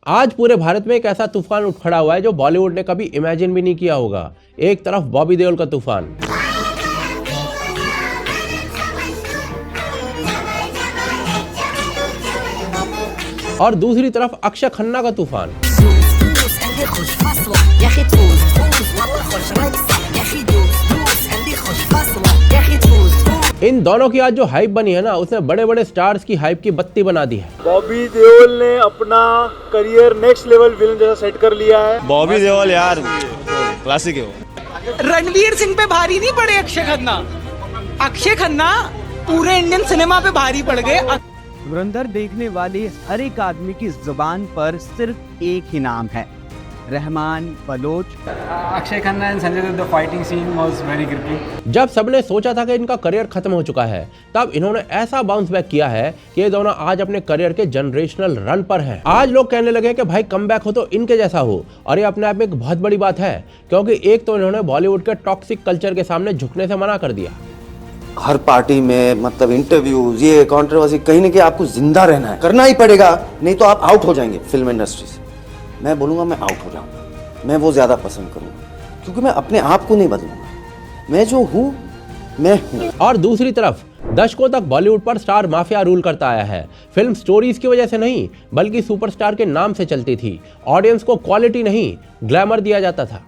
आज पूरे भारत में एक ऐसा तूफान उठ खड़ा हुआ है जो बॉलीवुड ने कभी इमेजिन भी नहीं किया होगा। एक तरफ बॉबी देओल का तूफान और दूसरी तरफ अक्षय खन्ना का तूफान। इन दोनों की आज जो हाइप बनी है ना, उसने बड़े बड़े स्टार्स की हाइप की बत्ती बना दी है। बॉबी देओल ने अपना करियर नेक्स्ट लेवल विलन जैसा सेट कर लिया है। बॉबी देओल यार क्लासिक है वो। रणवीर सिंह पे भारी नहीं पड़े अक्षय खन्ना। अक्षय खन्ना पूरे इंडियन सिनेमा पे भारी पड़ गए। धुरंधर देखने वाले हर एक आदमी की जुबान पर सिर्फ एक ही नाम है, Rahman Baloch. Akshaye Khanna and Sanjay Dutt, the fighting scene was very gripping. जब सबने सोचा था कि इनका करियर खत्म हो चुका है, तब इन्होंने ऐसा बाउंस बैक किया है कि ये दोनों आज अपने करियर के जनरेशनल रन पर हैं। आज लोग कहने लगे कि भाई कम बैक हो तो इनके जैसा हो, और ये अपने आप में एक बहुत बड़ी बात है, क्योंकि एक तो इन्होंने बॉलीवुड के टॉक्सिक कल्चर के सामने झुकने से मना कर दिया। हर पार्टी में मतलब इंटरव्यूज, ये कंट्रोवर्सी, कहीं ना कहीं आपको जिंदा रहना है, करना ही पड़ेगा, नहीं तो आप आउट हो जाएंगे फिल्म इंडस्ट्री से। मैं बोलूँगा मैं आउट हो जाऊँगा, मैं वो ज़्यादा पसंद करूँगा, क्योंकि मैं अपने आप को नहीं बदलूंगा, मैं जो हूँ मैं हूँ। और दूसरी तरफ दशकों तक बॉलीवुड पर स्टार माफिया रूल करता आया है। फिल्म स्टोरीज की वजह से नहीं, बल्कि सुपरस्टार के नाम से चलती थी। ऑडियंस को क्वालिटी नहीं, ग्लैमर दिया जाता था।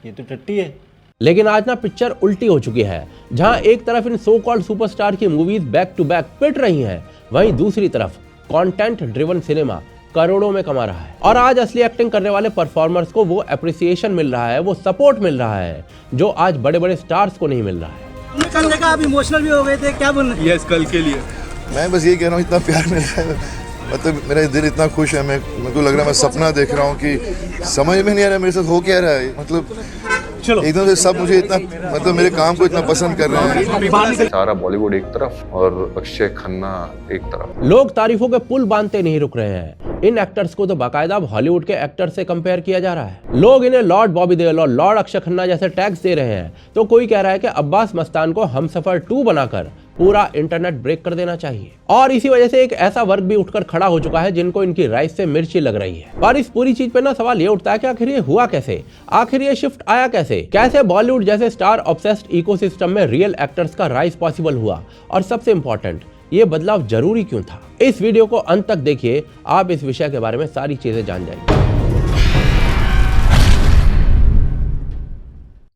ये तो टट्टी है। लेकिन आज ना पिक्चर उल्टी हो चुकी है। जहां एक तरफ इन सो कॉल्ड सुपरस्टार की मूवीज बैक टू बैक पिट रही हैं, वहीं दूसरी तरफ कंटेंट ड्रिवन सिनेमा करोड़ों में कमा रहा है। और आज असली एक्टिंग करने वाले परफॉर्मर्स को वो अप्रिसिएशन मिल रहा है, वो सपोर्ट मिल रहा है, जो आज बड़े बड़े स्टार्स को नहीं मिल रहा है। कल देखा आप इमोशनल भी हो गए थे, क्या बोल रहे? यस, कल के लिए मैं बस ये कह रहा हूँ, इतना प्यार मिल रहा है, मतलब मेरा दिल इतना खुश है। मेरे को लग रहा है मैं सपना देख रहा हूँ कि समझ में नहीं आ रहा मेरे साथ हो क्या रहा है। मतलब एकदम से सब मुझे इतना, मतलब मेरे काम को इतना पसंद कर रहे हैं। सारा बॉलीवुड एक तरफ और अक्षय खन्ना एक तरफ। लोग तारीफों के पुल बांधते नहीं रुक रहे हैं। इन एक्टर्स को तो बाकायदा हॉलीवुड के एक्टर से कंपेयर किया जा रहा है। लोग इन्हें लॉर्ड बॉबी देओल और लॉर्ड अक्षय खन्ना जैसे टैग्स दे रहे हैं, तो कोई कह रहा है कि अब्बास मस्तान को हमसफर 2 बनाकर पूरा इंटरनेट ब्रेक कर देना चाहिए। और इसी वजह से एक ऐसा वर्ग भी उठकर खड़ा हो चुका है जिनको इनकी राइस से मिर्ची लग रही है। और इस पूरी चीज पे ना सवाल ये उठता है कि आखिर ये हुआ कैसे, आखिर ये शिफ्ट आया कैसे, कैसे बॉलीवुड जैसे स्टार ऑब्सेस्ड इकोसिस्टम में रियल एक्टर्स का राइज पॉसिबल हुआ, और सबसे इंपॉर्टेंट, ये बदलाव जरूरी क्यों था। इस वीडियो को अंत तक देखिए, आप इस विषय के बारे में सारी चीजें जान जाएंगे।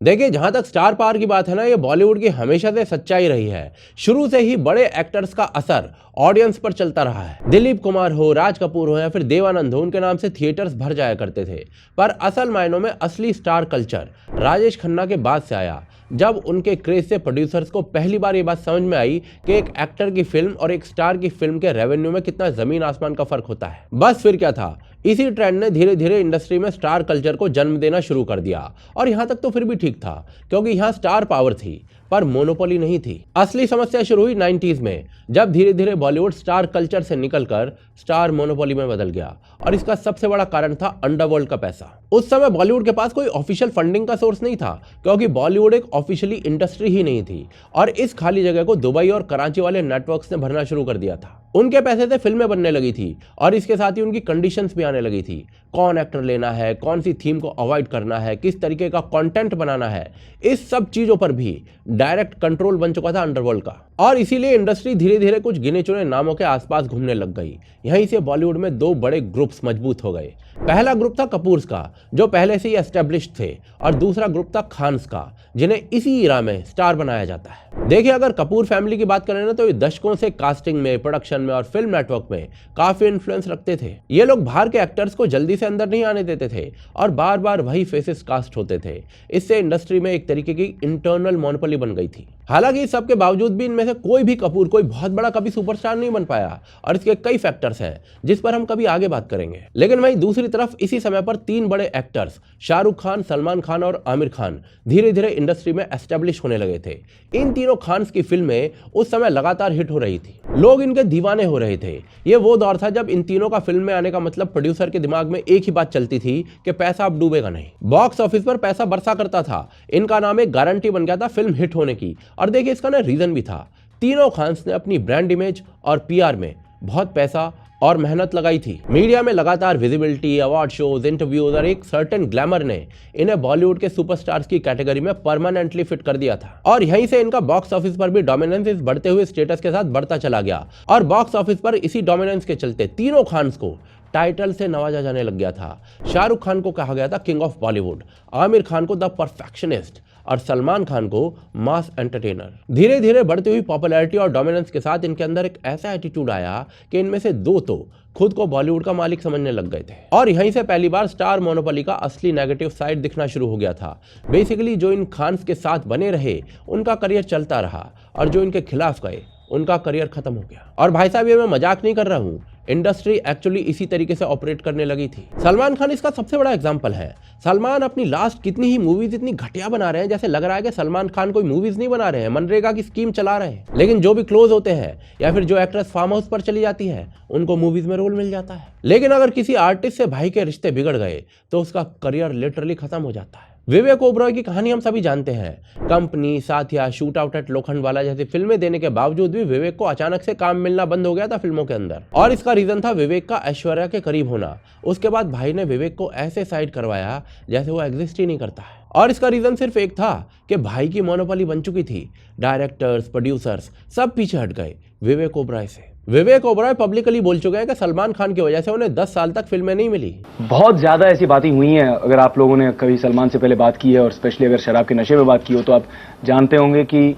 देखिए, जहां तक स्टार पावर की बात है ना, ये बॉलीवुड की हमेशा से सच्चाई रही है। शुरू से ही बड़े एक्टर्स का असर ऑडियंस पर चलता रहा है। दिलीप कुमार हो, राज कपूर हो या फिर देवानंद हो, उनके नाम से थिएटर्स भर जाया करते थे। पर असल मायनों में असली स्टार कल्चर राजेश खन्ना के बाद से आया, जब उनके क्रेज से प्रोड्यूसर्स को पहली बार ये बात समझ में आई कि एक एक्टर की फिल्म और एक स्टार की फिल्म के रेवेन्यू में कितना जमीन आसमान का फर्क होता है। बस फिर क्या था, इसी ट्रेंड ने धीरे धीरे इंडस्ट्री में स्टार कल्चर को जन्म देना शुरू कर दिया। और यहां तक तो फिर भी ठीक था, क्योंकि यहां स्टार पावर थी, पर मोनोपोली नहीं थी। असली समस्या शुरू हुई 90s में, जब धीरे धीरे बॉलीवुड स्टार कल्चर से निकलकर स्टार मोनोपोली में बदल गया। और इसका सबसे बड़ा कारण था अंडरवर्ल्ड का पैसा। उस समय बॉलीवुड के पास कोई ऑफिशियल फंडिंग का सोर्स नहीं था, क्योंकि बॉलीवुड एक ऑफिशियली इंडस्ट्री ही नहीं थी। और इस खाली जगह को दुबई और कराची वाले नेटवर्क्स ने भरना शुरू कर दिया था। उनके पैसे से फिल्में बनने लगी थी, और इसके साथ ही उनकी कंडीशंस भी आने लगी थी। कौन एक्टर लेना है, कौन सी थीम को अवॉइड करना है, किस तरीके का कंटेंट बनाना है, इस सब चीजों पर भी डायरेक्ट कंट्रोल बन चुका था अंडरवर्ल्ड का। और इसीलिए इंडस्ट्री धीरे धीरे कुछ गिने चुने नामों के आसपास घूमने लग गई। यहीं से बॉलीवुड में 2 बड़े ग्रुप्स मजबूत हो गए। पहला ग्रुप था कपूर्स का, जो पहले से ही एस्टेब्लिश्ड थे, और दूसरा ग्रुप था खान्स का, जिन्हें इसी इरा में स्टार बनाया जाता है। देखिए, अगर कपूर फैमिली की बात करें ना, तो ये दशकों से कास्टिंग में, प्रोडक्शन में और फिल्म नेटवर्क में काफी इन्फ्लुएंस रखते थे। ये लोग बाहर के एक्टर्स को जल्दी से अंदर नहीं आने देते थे, और बार बार वही फेसेस कास्ट होते थे। इससे इंडस्ट्री में एक तरीके की इंटरनल मोनोपोली बन गई थी। हालांकि इस सब के बावजूद भी इनमें से कोई भी कपूर कोई बहुत बड़ा कभी सुपरस्टार नहीं बन पाया, और इसके कई फैक्टर्स हैं जिस पर हम कभी आगे बात करेंगे। लेकिन वहीं दूसरी तरफ इसी समय पर 3 बड़े एक्टर्स शाहरुख खान, सलमान खान और आमिर खान धीरे धीरे इंडस्ट्री में एस्टेब्लिश होने लगे थे। इन तीनों खान्स की फिल्में उस समय लगातार हिट हो रही थी, लोग इनके दीवाने हो रहे थे। ये वो दौर था जब इन तीनों का फिल्म में आने का मतलब प्रोड्यूसर के दिमाग में एक ही बात चलती थी कि पैसा अब डूबेगा नहीं। बॉक्स ऑफिस पर पैसा बरसा करता था। इनका नाम एक गारंटी बन गया था फिल्म हिट होने की। और देखिए, इसका ना रीजन भी था, तीनों खान्स ने अपनी ब्रांड इमेज और पीआर में बहुत पैसा और मेहनत लगाई थी। मीडिया में लगातार विजिबिलिटी, अवार्ड शोज, इंटरव्यूज और एक सर्टेन ग्लैमर ने इन्हें बॉलीवुड के सुपरस्टार्स की कैटेगरी में परमानेंटली फिट कर दिया था और यहीं से इनका बॉक्स ऑफिस पर भी डोमिनेंस इस बढ़ते हुए स्टेटस के साथ बढ़ता चला गया और बॉक्स ऑफिस पर इसी डोमिनेंस के चलते तीनों खान्स को टाइटल से नवाजा जाने लग गया था। शाहरुख खान को कहा गया था किंग ऑफ बॉलीवुड, आमिर खान को द परफेक्शनिस्ट और सलमान खान को मास एंटरटेनर। धीरे धीरे बढ़ती हुई पॉपुलैरिटी और डोमिनेंस के साथ इनके अंदर एक ऐसा एटीट्यूड आया कि इनमें से दो तो खुद को बॉलीवुड का मालिक समझने लग गए थे और यहीं से पहली बार स्टार मोनोपोली का असली नेगेटिव साइड दिखना शुरू हो गया था। बेसिकली जो इन खान्स के साथ बने रहे उनका करियर चलता रहा और जो इनके खिलाफ गए उनका करियर खत्म हो गया। और भाई साहब, ये मैं मजाक नहीं कर रहा हूँ, इंडस्ट्री एक्चुअली इसी तरीके से ऑपरेट करने लगी थी। सलमान खान इसका सबसे बड़ा एग्जांपल है। सलमान अपनी लास्ट कितनी ही मूवीज इतनी घटिया बना रहे हैं, जैसे लग रहा है कि सलमान खान कोई मूवीज नहीं बना रहे हैं, मनरेगा की स्कीम चला रहे हैं। लेकिन जो भी क्लोज होते हैं या फिर जो एक्ट्रेस फार्म हाउस पर चली जाती है उनको मूवीज में रोल मिल जाता है। लेकिन अगर किसी आर्टिस्ट से भाई के रिश्ते बिगड़ गए तो उसका करियर लिटरली खत्म हो जाता है। विवेक ओबरॉय की कहानी हम सभी जानते हैं। Company, Saathiya, shoot out at Lokhandwala जैसी फिल्में देने के बावजूद भी विवेक को अचानक से काम मिलना बंद हो गया था फिल्मों के अंदर और इसका रीजन था विवेक का ऐश्वर्या के करीब होना। उसके बाद भाई ने विवेक को ऐसे साइड करवाया जैसे वो एग्जिस्ट ही नहीं करता है और इसका रीजन सिर्फ एक था कि भाई की मोनोपोली बन चुकी थी। डायरेक्टर्स, प्रोड्यूसर्स सब पीछे हट गए विवेक ओबरॉय से। विवेक ओबरॉय पब्लिकली बोल चुके हैं कि सलमान खान की वजह से उन्हें 10 साल तक फिल्में नहीं मिली। बहुत ज्यादा ऐसी बातें हुई हैं। अगर आप लोगों ने कभी सलमान से पहले बात की है और स्पेशली अगर शराब के नशे में बात की हो तो आप जानते होंगे कि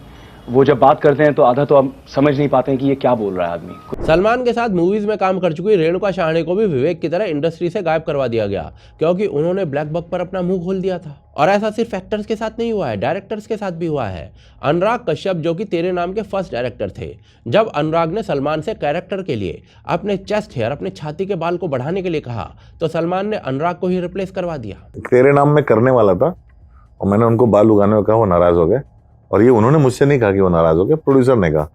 वो जब बात करते हैं तो आधा तो आप समझ नहीं पाते हैं कि ये क्या बोल रहा है आदमी। सलमान के साथ मूवीज में काम कर चुकी रेणुका शहाणे को भी विवेक की तरह इंडस्ट्री से गायब करवा दिया गया क्योंकि उन्होंने ब्लैक बक पर अपना मुंह खोल दिया था। और ऐसा सिर्फ एक्टर्स के साथ नहीं हुआ है, डायरेक्टर्स के साथ भी हुआ है। अनुराग कश्यप जो कि तेरे नाम के फर्स्ट डायरेक्टर थे, जब अनुराग ने सलमान से कैरेक्टर के लिए अपने चेस्ट हेयर, अपने छाती के बाल को बढ़ाने के लिए कहा तो सलमान ने अनुराग को ही रिप्लेस करवा दिया। तेरे नाम में करने वाला था और मैंने उनको बाल उगाने को कहा, वो नाराज हो गए और ये उन्होंने मुझसे नहीं कहा कि वो नाराज हो गए, प्रोड्यूसर ने कहा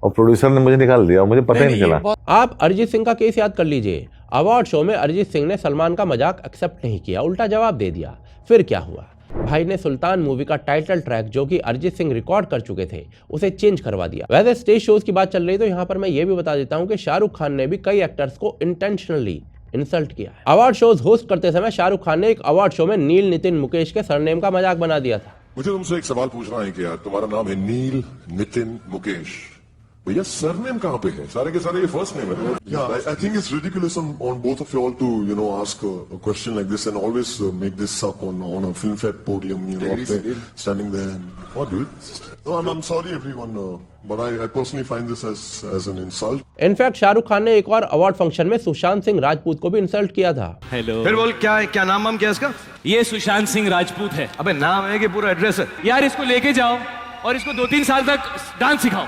और प्रोड्यूसर ने मुझे निकाल दिया और मुझे पता ही नहीं चला। आप अरिजीत सिंह का केस याद कर लीजिए। अवार्ड शो में अरिजीत सिंह ने सलमान का मजाक एक्सेप्ट नहीं किया, उल्टा जवाब दे दिया। फिर क्या हुआ, भाई ने सुल्तान मूवी का टाइटल ट्रैक जो कि अरिजीत सिंह रिकॉर्ड कर चुके थे उसे चेंज करवा दिया। वैसे स्टेज शोज की बात चल रही तो यहाँ पर मैं ये भी बता देता हूँ कि शाहरुख खान ने भी कई एक्टर्स को इंटेंशनली इंसल्ट किया है। अवार्ड शोज होस्ट करते समय शाहरुख खान ने एक अवार्ड शो में नील, नितिन, मुकेश के सरनेम का मजाक बना दिया था। मुझे तुमसे एक सवाल पूछना है कि यार तुम्हारा नाम है नील, नितिन, मुकेश, भैया सरनेम कहाँ पे है? सारे के सारे ये फर्स्ट नेम है। Yeah, I think it's ridiculous on both of you all to ask a question like this and always make this up on a film fed podium, up there, standing there. What, dude? No, I'm sorry everyone, but I personally find this as an insult. In fact Shahrukh Khan ने एक और award function में सुशांत सिंह राजपूत को भी insult किया था। Hello, फिर बोल क्या है, क्या नाम क्या है इसका? ये सुशांत सिंह राजपूत है। अबे नाम है कि पूरा एड्रेस है? यार इसको लेके जाओ और इसको 2-3 साल तक डांस सिखाओ।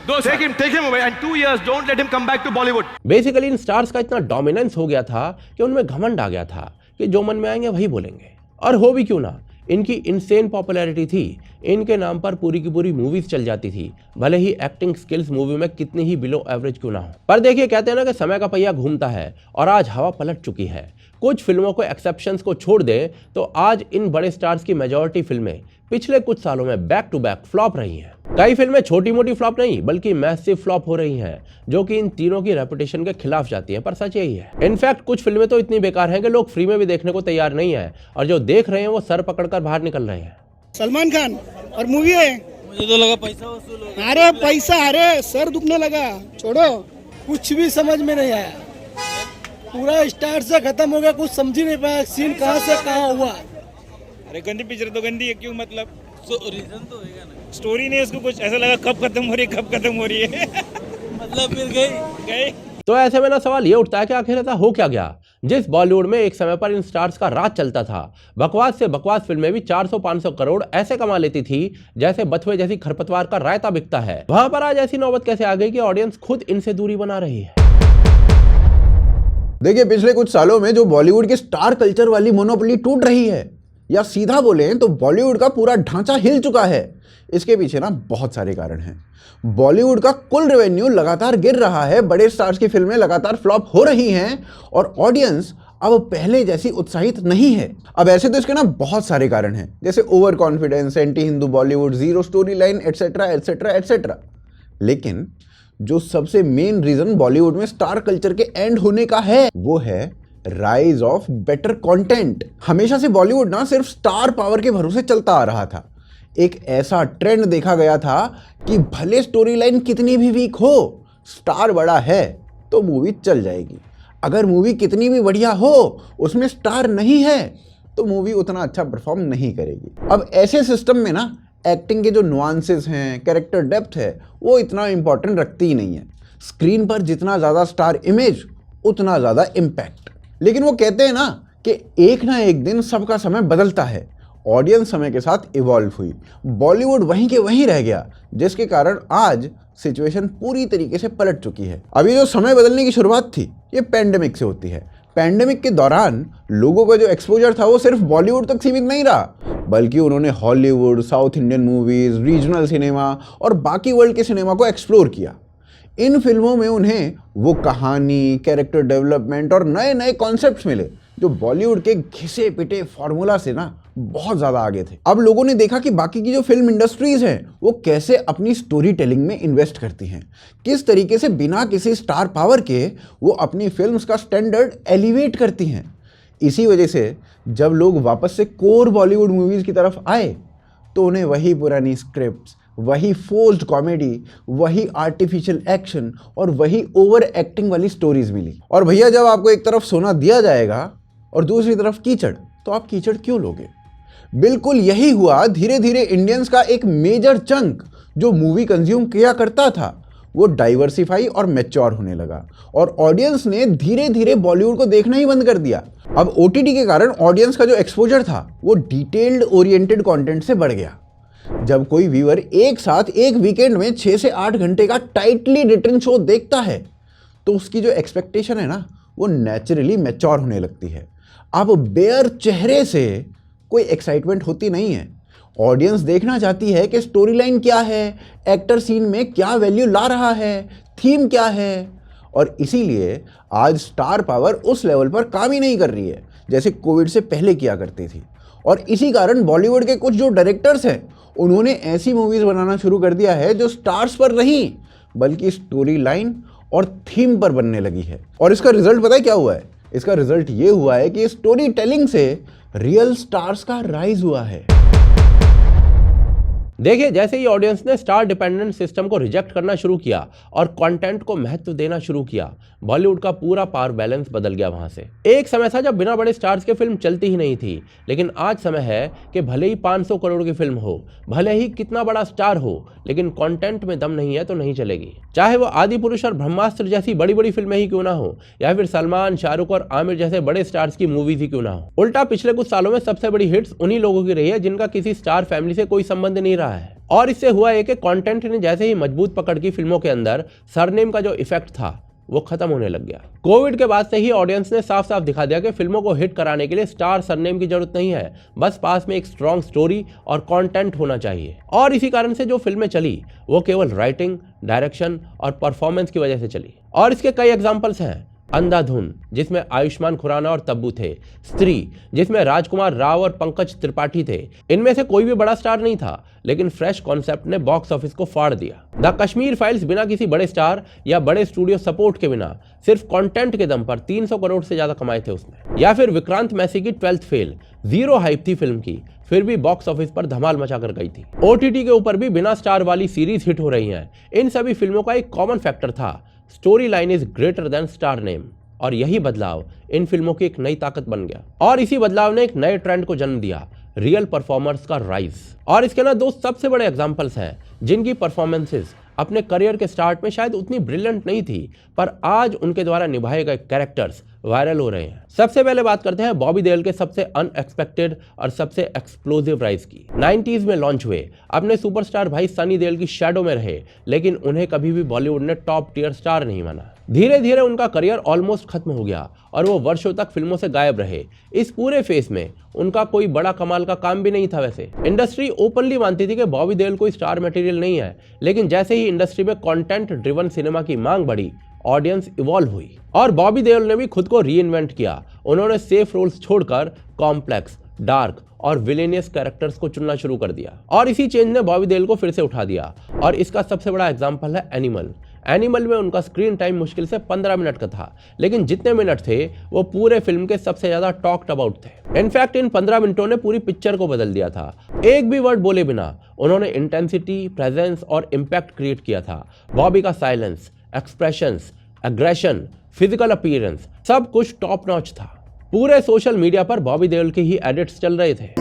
Take him away and 2 years don't let him come back to Bollywood. Basically in stars का इतना डोमिनेंस हो गया था कि उनमें घमंड आ गया था कि जो मन में आएंगे वही बोलेंगे। और हो भी क्यों ना, इनकी इनसेन पॉपुलैरिटी थी, इनके नाम पर पूरी की पूरी मूवीज चल जाती थी, भले ही एक्टिंग स्किल्स मूवी में कितनी ही बिलो एवरेज क्यों ना हो। पर देखिए, कहते हैं ना कि समय का पहिया घूमता है और आज हवा पलट चुकी है। कुछ फिल्मों को एक्सेप्शंस को छोड़ दे तो आज इन बड़े स्टार्स की मेजॉरिटी फिल्में पिछले कुछ सालों में बैक टू बैक फ्लॉप रही हैं। कई फिल्में छोटी मोटी फ्लॉप नहीं बल्कि मैसिव फ्लॉप हो रही हैं, जो कि इन तीनों की रेपुटेशन के खिलाफ जाती है। पर सच यही है। इनफैक्ट कुछ फिल्में तो इतनी बेकार हैं कि लोग फ्री में भी देखने को तैयार नहीं है और जो देख रहे हैं वो सर पकड़कर बाहर निकल रहे हैं। सलमान खान और मूवी है, मुझे तो लगा पैसा वसूल। अरे पैसा, अरे सर दुखने लगा, छोड़ो, कुछ भी समझ में नहीं आया। पूरा स्टार्ट से खत्म हो गया, कुछ समझ ही नहीं पाया सीन कहाँ से कहाँ हुआ। अरे गंदी पिक्चर तो गंदी है, क्यों मतलब रीजन तो होगा ना, स्टोरी नहीं, उसको कुछ ऐसा लगा कब खत्म हो रही है मतलब फिर गई। तो ऐसे में ना सवाल ये उठता है कि आखिर ऐसा हो क्या गया। जिस बॉलीवुड में एक समय पर इन स्टार्स का राज चलता था, बकवास से बकवास फिल्में भी 400-500 करोड़ ऐसे कमा लेती थी जैसे बथुए जैसी खरपतवार का रायता बिकता है, वहां पर आज ऐसी नौबत कैसे आ गई कि ऑडियंस खुद इनसे दूरी बना रही है। देखिए, पिछले कुछ सालों में जो बॉलीवुड के स्टार कल्चर वाली मोनोपोली टूट रही है, या सीधा बोलें तो बॉलीवुड का पूरा ढांचा हिल चुका है, इसके पीछे ना बहुत सारे कारण हैं। बॉलीवुड का कुल रेवेन्यू लगातार गिर रहा है, बड़े स्टार्स की फिल्में लगातार फ्लॉप हो रही हैं और ऑडियंस अब पहले जैसी उत्साहित नहीं है। अब ऐसे तो इसके ना बहुत सारे कारण हैं, जैसे over confidence, anti Hindu Bollywood, zero story line, etcetera etcetera etcetera. लेकिन जो सबसे मेन रीजन बॉलीवुड में स्टार कल्चर के एंड होने का है वो है राइज ऑफ बेटर कंटेंट। हमेशा से बॉलीवुड ना सिर्फ स्टार पावर के भरोसे चलता आ रहा था। एक ऐसा ट्रेंड देखा गया था कि भले स्टोरी लाइन कितनी भी वीक हो, स्टार बड़ा है तो मूवी चल जाएगी। अगर मूवी कितनी भी बढ़िया हो, उसमें स्टार नहीं है तो मूवी उतना अच्छा परफॉर्म नहीं करेगी। अब ऐसे सिस्टम में ना एक्टिंग के जो नुआंसेस हैं, कैरेक्टर डेप्थ है, वो इतना इंपॉर्टेंट रखती ही नहीं है। स्क्रीन पर जितना ज़्यादा स्टार इमेज उतना ज़्यादा इम्पैक्ट। लेकिन वो कहते हैं ना कि एक ना एक दिन सबका समय बदलता है। ऑडियंस समय के साथ इवॉल्व हुई, बॉलीवुड वहीं के वहीं रह गया, जिसके कारण आज सिचुएशन पूरी तरीके से पलट चुकी है। अभी जो समय बदलने की शुरुआत थी ये पैंडेमिक से होती है। पैंडेमिक के दौरान लोगों का जो एक्सपोजर था वो सिर्फ बॉलीवुड तक सीमित नहीं रहा, बल्कि उन्होंने Hollywood, south Indian movies, regional cinema और बाकी वर्ल्ड के सिनेमा को एक्सप्लोर किया। इन फिल्मों में उन्हें वो कहानी, कैरेक्टर डेवलपमेंट और नए नए कॉन्सेप्ट्स मिले जो बॉलीवुड के घिसे पिटे फॉर्मूला से ना बहुत ज़्यादा आगे थे। अब लोगों ने देखा कि बाकी की जो फिल्म इंडस्ट्रीज हैं वो कैसे अपनी स्टोरी टेलिंग में इन्वेस्ट करती हैं, किस तरीके से बिना किसी स्टार पावर के वो अपनी फिल्म्स का स्टैंडर्ड एलिवेट करती हैं। इसी वजह से जब लोग वापस से कोर बॉलीवुड मूवीज़ की तरफ आए तो उन्हें वही पुरानी स्क्रिप्ट्स, वही फोर्स्ड कॉमेडी, वही आर्टिफिशियल एक्शन और वही ओवर एक्टिंग वाली स्टोरीज मिली। और भैया जब आपको एक तरफ सोना दिया जाएगा और दूसरी तरफ कीचड़, तो आप कीचड़ क्यों लोगे? बिल्कुल यही हुआ। धीरे धीरे इंडियंस का एक मेजर चंक जो मूवी कंज्यूम किया करता था वो डाइवर्सिफाई और मैच्योर होने लगा और ऑडियंस ने धीरे धीरे बॉलीवुड को देखना ही बंद कर दिया। अब ओटीटी के कारण ऑडियंस का जो एक्सपोजर था वो डिटेल्ड ओरिएंटेड कंटेंट से बढ़ गया। जब कोई व्यूअर एक साथ एक वीकेंड में 6 से 8 घंटे का टाइटली रिटन शो देखता है तो उसकी जो एक्सपेक्टेशन है ना वो नेचुरली मैच्योर होने लगती है। अब बेयर चेहरे से कोई एक्साइटमेंट होती नहीं है। ऑडियंस देखना चाहती है कि स्टोरी लाइन क्या है, एक्टर सीन में क्या वैल्यू ला रहा है, थीम क्या है। और इसीलिए आज स्टार पावर उस लेवल पर काम ही नहीं कर रही है जैसे कोविड से पहले किया करती थी। और इसी कारण बॉलीवुड के कुछ जो डायरेक्टर्स हैं उन्होंने ऐसी मूवीज़ बनाना शुरू कर दिया है जो स्टार्स पर नहीं बल्कि स्टोरी लाइन और थीम पर बनने लगी है। और इसका रिजल्ट पता है क्या हुआ है? इसका रिजल्ट ये हुआ है कि स्टोरी टेलिंग से रियल स्टार्स का राइज हुआ है। देखिए, जैसे ही ऑडियंस ने स्टार डिपेंडेंट सिस्टम को रिजेक्ट करना शुरू किया और कंटेंट को महत्व देना शुरू किया, बॉलीवुड का पूरा पावर बैलेंस बदल गया। वहां से एक समय था जब बिना बड़े स्टार्स के फिल्म चलती ही नहीं थी, लेकिन आज समय है कि भले ही 500 करोड़ की फिल्म हो, भले ही कितना बड़ा स्टार हो, लेकिन कंटेंट में दम नहीं है तो नहीं चलेगी। चाहे वो आदि पुरुष और ब्रह्मास्त्र जैसी बड़ी बड़ी फिल्में ही क्यों ना हो, या फिर सलमान, शाहरुख और आमिर जैसे बड़े स्टार्स की मूवीज ही क्यों ना हो। उल्टा पिछले कुछ सालों में सबसे बड़ी हिट्स उन्हीं लोगों की रही है जिनका किसी स्टार फैमिली से कोई संबंध नहीं रहा है। और इससे हुआ है कि कंटेंट ने जैसे ही मजबूत पकड़ की फिल्मों के अंदर, सरनेम का जो इफेक्ट था वो खत्म होने लग गया। कोविड के बाद से ही ऑडियंस ने साफ साफ दिखा दिया कि फिल्मों को हिट कराने के लिए स्टार सरनेम की जरूरत नहीं है, बस पास में एक स्ट्रॉन्ग स्टोरी और कंटेंट होना चाहिए। और इसी कारण से जो फिल्में चली वो केवल राइटिंग, डायरेक्शन और परफॉर्मेंस की वजह से चली। और इसके कई एग्जांपल्स हैं। अंधाधुन, जिसमें आयुष्मान खुराना और तब्बू थे। स्त्री, जिसमें राजकुमार राव और पंकज त्रिपाठी थे। इनमें से कोई भी बड़ा स्टार नहीं था, लेकिन फ्रेश कॉन्सेप्ट ने बॉक्स ऑफिस को फाड़ दिया। द कश्मीर फाइल्स बिना किसी बड़े स्टार या बड़े स्टूडियो सपोर्ट के बिना सिर्फ कंटेंट के दम पर 300 करोड़ से ज्यादा कमाए थे उसने। या फिर विक्रांत मैसी की 12th फेल, जीरो हाइप थी फिल्म की, फिर भी बॉक्स ऑफिस पर धमाल मचा कर गई थी। ओटीटी के ऊपर भी बिना स्टार वाली सीरीज हिट हो रही हैं। इन सभी फिल्मों का एक कॉमन फैक्टर था, story line is greater than star name. और यही बदलाव इन फिल्मों की एक नई ताकत बन गया। और इसी बदलाव ने एक नए ट्रेंड को जन्म दिया, रियल परफॉर्मर्स का राइज। और इसके ना दो सबसे बड़े एग्जांपल्स हैं जिनकी परफॉर्मेंसेस अपने करियर के स्टार्ट में शायद उतनी ब्रिलियंट नहीं थी, पर आज उनके द्वारा निभाए गए कैरेक्टर्स वायरल हो रहे हैं। सबसे पहले बात करते हैं बॉबी देओल के सबसे अनएक्सपेक्टेड और सबसे एक्सप्लोसिव राइज की। 90s में लॉन्च हुए, अपने सुपरस्टार भाई सनी देओल की शैडो में रहे, लेकिन उन्हें कभी भी बॉलीवुड ने टॉप टियर स्टार नहीं माना। धीरे धीरे उनका करियर ऑलमोस्ट खत्म हो गया और वो वर्षों तक फिल्मों से गायब रहे। इस पूरे फेस में उनका कोई बड़ा कमाल का काम भी नहीं था। वैसे इंडस्ट्री ओपनली मानती थी कि बॉबी देओल कोई स्टार मटेरियल नहीं है, लेकिन जैसे ही इंडस्ट्री में कंटेंट ड्रिवन सिनेमा की मांग बढ़ी, ऑडियंस इवॉल्व हुई और बॉबी देओल ने भी खुद को रीइन्वेंट किया। उन्होंने सेफ रोल्स छोड़कर कॉम्प्लेक्स, डार्क और विलेनियस कैरेक्टर्स को चुनना शुरू कर दिया और इसी चेंज ने बॉबी देओल को फिर से उठा दिया। और इसका सबसे बड़ा एग्जांपल है एनिमल। एनिमल में उनका स्क्रीन टाइम मुश्किल से 15 मिनट का था, लेकिन जितने मिनट थे वो पूरे फिल्म के सबसे ज्यादा टॉक्ड अबाउट थे। इनफैक्ट इन 15 मिनटों ने पूरी पिक्चर को बदल दिया था। एक भी वर्ड बोले बिना उन्होंने इंटेंसिटी, प्रेजेंस और इम्पैक्ट क्रिएट किया था। बॉबी का silence, expressions, aggression, physical appearance, सब कुछ टॉप नॉच था। पूरे सोशल मीडिया पर बॉबी देओल के ही एडिट्स चल रहे थे।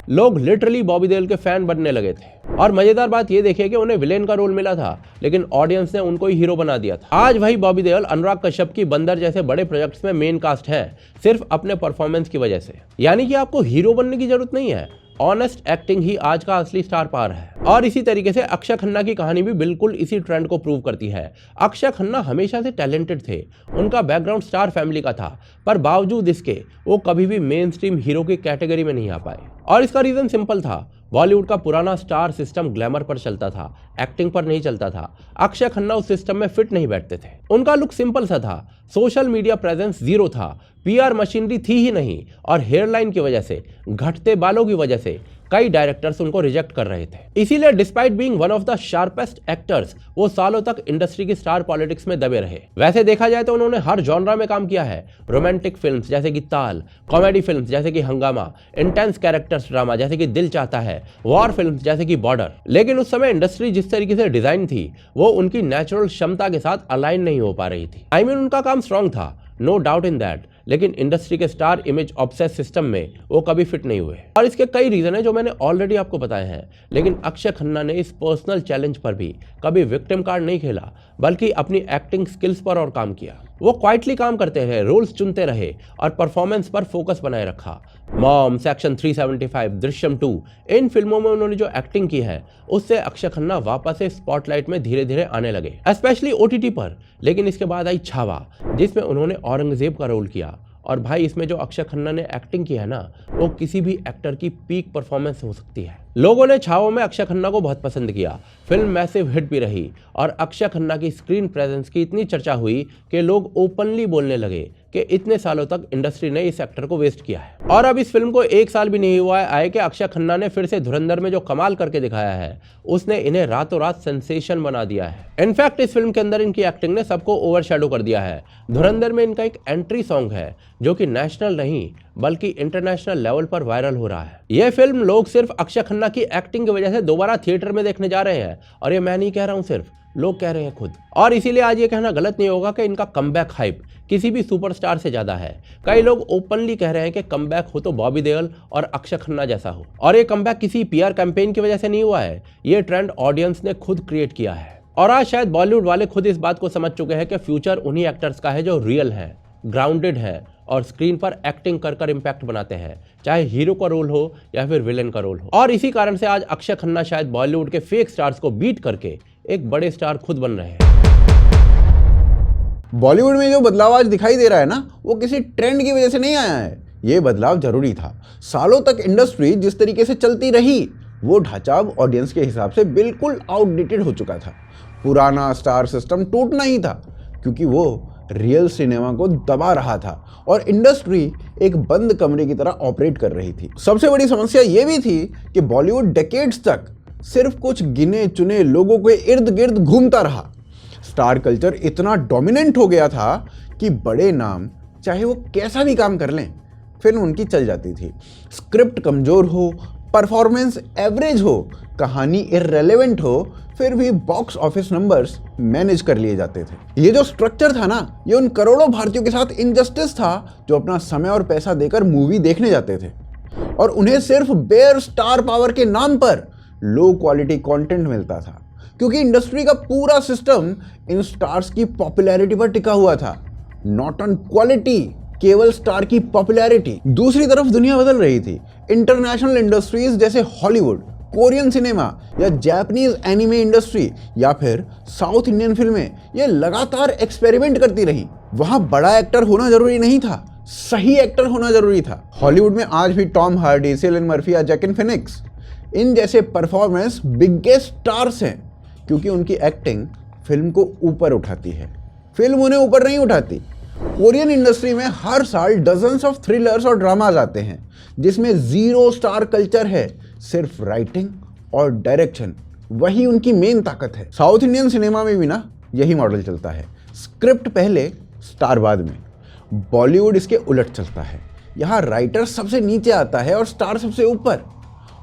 लोग लिटरली बॉबी देओल के फैन बनने लगे थे और मजेदार बात यह देखिए कि उन्हें विलेन का रोल मिला था, लेकिन ऑडियंस ने उनको ही हीरो बना दिया था। आज वही बॉबी देओल अनुराग कश्यप की बंदर जैसे बड़े प्रोजेक्ट्स में मेन कास्ट है, सिर्फ अपने परफॉर्मेंस की वजह से। यानी कि आपको हीरो बनने की जरूरत नहीं है, ऑनेस्ट एक्टिंग ही आज का असली स्टार पावर है। और इसी तरीके से अक्षय खन्ना की कहानी भी बिल्कुल इसी ट्रेंड को प्रूव करती है। अक्षय खन्ना हमेशा से टैलेंटेड थे, उनका बैकग्राउंड स्टार फैमिली का था, पर बावजूद इसके वो कभी भी मेन स्ट्रीम हीरो की कैटेगरी में नहीं आ पाए। और इसका रीजन सिंपल था, बॉलीवुड का पुराना स्टार सिस्टम ग्लैमर पर चलता था, एक्टिंग पर नहीं चलता था। अक्षय खन्ना उस सिस्टम में फिट नहीं बैठते थे। उनका लुक सिंपल सा था, सोशल मीडिया प्रेजेंस जीरो था, पीआर मशीनरी थी ही नहीं और हेयरलाइन की वजह से, घटते बालों की वजह से कई डायरेक्टर्स उनको रिजेक्ट कर रहे थे। इसीलिए despite being one of the sharpest actors वो सालों तक इंडस्ट्री की स्टार पॉलिटिक्स में दबे रहे। वैसे देखा जाए तो उन्होंने हर जॉनरा में काम किया है, रोमांटिक फिल्म्स जैसे कि ताल, कॉमेडी फिल्म्स जैसे कि हंगामा, इंटेंस कैरेक्टर्स ड्रामा जैसे कि दिल चाहता है, वॉर फिल्म्स जैसे कि बॉर्डर। लेकिन उस समय इंडस्ट्री जिस तरीके से डिजाइन थी वो उनकी नेचुरल क्षमता के साथ अलाइन नहीं हो पा रही थी। उनका काम स्ट्रॉन्ग था, नो डाउट इन दैट, लेकिन इंडस्ट्री के स्टार इमेज ऑब्सेस सिस्टम में वो कभी फिट नहीं हुए। और इसके कई रीजन है जो मैंने ऑलरेडी आपको बताए हैं। लेकिन अक्षय खन्ना ने इस पर्सनल चैलेंज पर भी कभी विक्टिम कार्ड नहीं खेला, बल्कि अपनी एक्टिंग स्किल्स पर और काम किया। वो क्वाइटली काम करते रहे, रोल्स चुनते रहे और परफॉर्मेंस पर फोकस बनाए रखा। मॉम, सेक्शन 375, दृश्यम 2, इन फिल्मों में उन्होंने जो एक्टिंग की है उससे अक्षय खन्ना वापस से स्पॉटलाइट में धीरे धीरे आने लगे, स्पेशली ओटीटी पर। लेकिन इसके बाद आई छावा, जिसमें उन्होंने औरंगजेब का रोल किया। और भाई इसमें जो अक्षय खन्ना ने एक्टिंग की है ना, वो किसी भी एक्टर की पीक परफॉर्मेंस हो सकती है। लोगों ने छावा में अक्षय खन्ना को बहुत पसंद किया, फिल्म मैसिव हिट भी रही और अक्षय खन्ना की स्क्रीन प्रेजेंस की इतनी चर्चा हुई कि लोग ओपनली बोलने लगे कि इतने सालों तक इंडस्ट्री ने इस एक्टर को वेस्ट किया है। और अब इस फिल्म को 1 साल भी नहीं हुआ है कि अक्षय खन्ना ने फिर से धुरंधर में जो कमाल करके दिखाया है उसने इन्हें रातों रात सेंसेशन बना दिया है। इनफैक्ट इस फिल्म के अंदर इनकी एक्टिंग ने सबको ओवरशैडो कर दिया है। धुरंधर में इनका एक एंट्री सॉन्ग है जो कि नेशनल नहीं बल्कि इंटरनेशनल लेवल पर वायरल हो रहा है। यह फिल्म लोग सिर्फ अक्षय खन्ना की एक्टिंग की वजह से दोबारा थिएटर में देखने जा रहे हैं और ये मैं नहीं कह रहा हूं, सिर्फ लोग कह रहे हैं खुद। और इसीलिए आज ये कहना गलत नहीं होगा कि इनका कमबैक हाइप किसी भी सुपरस्टार से ज्यादा है। कई लोग ओपनली कह रहे हैं कि कमबैक हो तो बॉबी देओल और अक्षय खन्ना जैसा हो। और ये कमबैक किसी पीआर कैंपेन की वजह से नहीं हुआ है, ये ट्रेंड ऑडियंस ने खुद क्रिएट किया है। और आज शायद बॉलीवुड वाले खुद इस बात को समझ चुके हैं कि फ्यूचर उन्हीं एक्टर्स का है जो रियल है, ग्राउंडेड है और स्क्रीन पर एक्टिंग कर कर इम्पैक्ट बनाते हैं, चाहे हीरो का रोल हो या फिर विलेन का रोल हो। और इसी कारण से आज अक्षय खन्ना शायद बॉलीवुड के फेक स्टार्स को बीट करके एक बड़े स्टार खुद बन रहे हैं। बॉलीवुड में जो बदलाव आज दिखाई दे रहा है ना, वो किसी ट्रेंड की वजह से नहीं आया है। ये बदलाव जरूरी था। सालों तक इंडस्ट्री जिस तरीके से चलती रही वो ढांचा अब ऑडियंस के हिसाब से बिल्कुल आउटडेटेड हो चुका था। पुराना स्टार सिस्टम टूटना ही था क्योंकि वो रियल सिनेमा को दबा रहा था और इंडस्ट्री एक बंद कमरे की तरह ऑपरेट कर रही थी। सबसे बड़ी समस्या ये भी थी कि बॉलीवुड डेकेड्स तक सिर्फ कुछ गिने चुने लोगों के इर्द गिर्द घूमता रहा। स्टार कल्चर इतना डोमिनेंट हो गया था कि बड़े नाम चाहे वो कैसा भी काम कर लें, फिल्म उनकी चल जाती थी। स्क्रिप्ट कमजोर हो, परफॉर्मेंस एवरेज हो, कहानी इररेलेवेंट हो, फिर भी बॉक्स ऑफिस नंबर्स मैनेज कर लिए जाते थे। ये जो स्ट्रक्चर था ना, ये उन करोड़ों भारतीयों के साथ इनजस्टिस था जो अपना समय और पैसा देकर मूवी देखने जाते थे और उन्हें सिर्फ बेयर स्टार पावर के नाम पर लो क्वालिटी कंटेंट मिलता था, क्योंकि इंडस्ट्री का पूरा सिस्टम इन स्टार्स की पॉपुलैरिटी पर टिका हुआ था, नॉट ऑन क्वालिटी, केवल स्टार की पॉपुलैरिटी। दूसरी तरफ दुनिया बदल रही थी। इंटरनेशनल इंडस्ट्रीज जैसे हॉलीवुड, कोरियन सिनेमा या जापानीज एनिमे इंडस्ट्री या फिर साउथ इंडियन फिल्में ये लगातार एक्सपेरिमेंट करती रही। वहां बड़ा एक्टर होना जरूरी नहीं था, सही एक्टर होना जरूरी था। हॉलीवुड में आज भी टॉम हार्डी, सिलियन मर्फी या जैकिन फिनिक्स इन जैसे परफॉर्मेंस बिगेस्ट स्टार्स हैं क्योंकि उनकी एक्टिंग फिल्म को ऊपर उठाती है, फिल्म उन्हें ऊपर नहीं उठाती। कोरियन इंडस्ट्री में हर साल डजन्स ऑफ थ्रिलर्स और ड्रामाज आते हैं जिसमें 0 स्टार कल्चर है, सिर्फ राइटिंग और डायरेक्शन वही उनकी मेन ताकत है। साउथ इंडियन सिनेमा में भी ना यही मॉडल चलता है, स्क्रिप्ट पहले स्टार बाद में। बॉलीवुड इसके उलट चलता है, यहाँ राइटर सबसे नीचे आता है और स्टार सबसे ऊपर,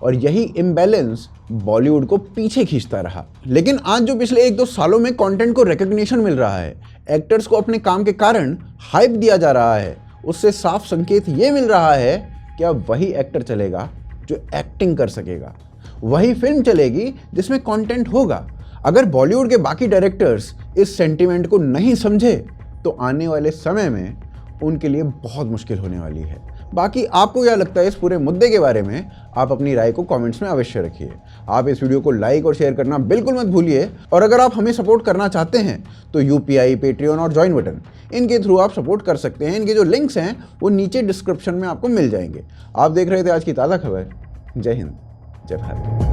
और यही इम्बैलेंस बॉलीवुड को पीछे खींचता रहा। लेकिन आज जो पिछले 1-2 सालों में कंटेंट को रिकग्निशन मिल रहा है, एक्टर्स को अपने काम के कारण हाइप दिया जा रहा है, उससे साफ संकेत ये मिल रहा है कि अब वही एक्टर चलेगा जो एक्टिंग कर सकेगा, वही फिल्म चलेगी जिसमें कंटेंट होगा। अगर बॉलीवुड के बाकी डायरेक्टर्स इस सेंटीमेंट को नहीं समझे तो आने वाले समय में उनके लिए बहुत मुश्किल होने वाली है। बाकी आपको क्या लगता है इस पूरे मुद्दे के बारे में, आप अपनी राय को कमेंट्स में अवश्य रखिए। आप इस वीडियो को लाइक और शेयर करना बिल्कुल मत भूलिए, और अगर आप हमें सपोर्ट करना चाहते हैं तो यूपीआई, पेट्रियन और ज्वाइन बटन, इनके थ्रू आप सपोर्ट कर सकते हैं। इनके जो लिंक्स हैं वो नीचे डिस्क्रिप्शन में आपको मिल जाएंगे। आप देख रहे थे आज की ताज़ा खबर। जय हिंद, जय भारत।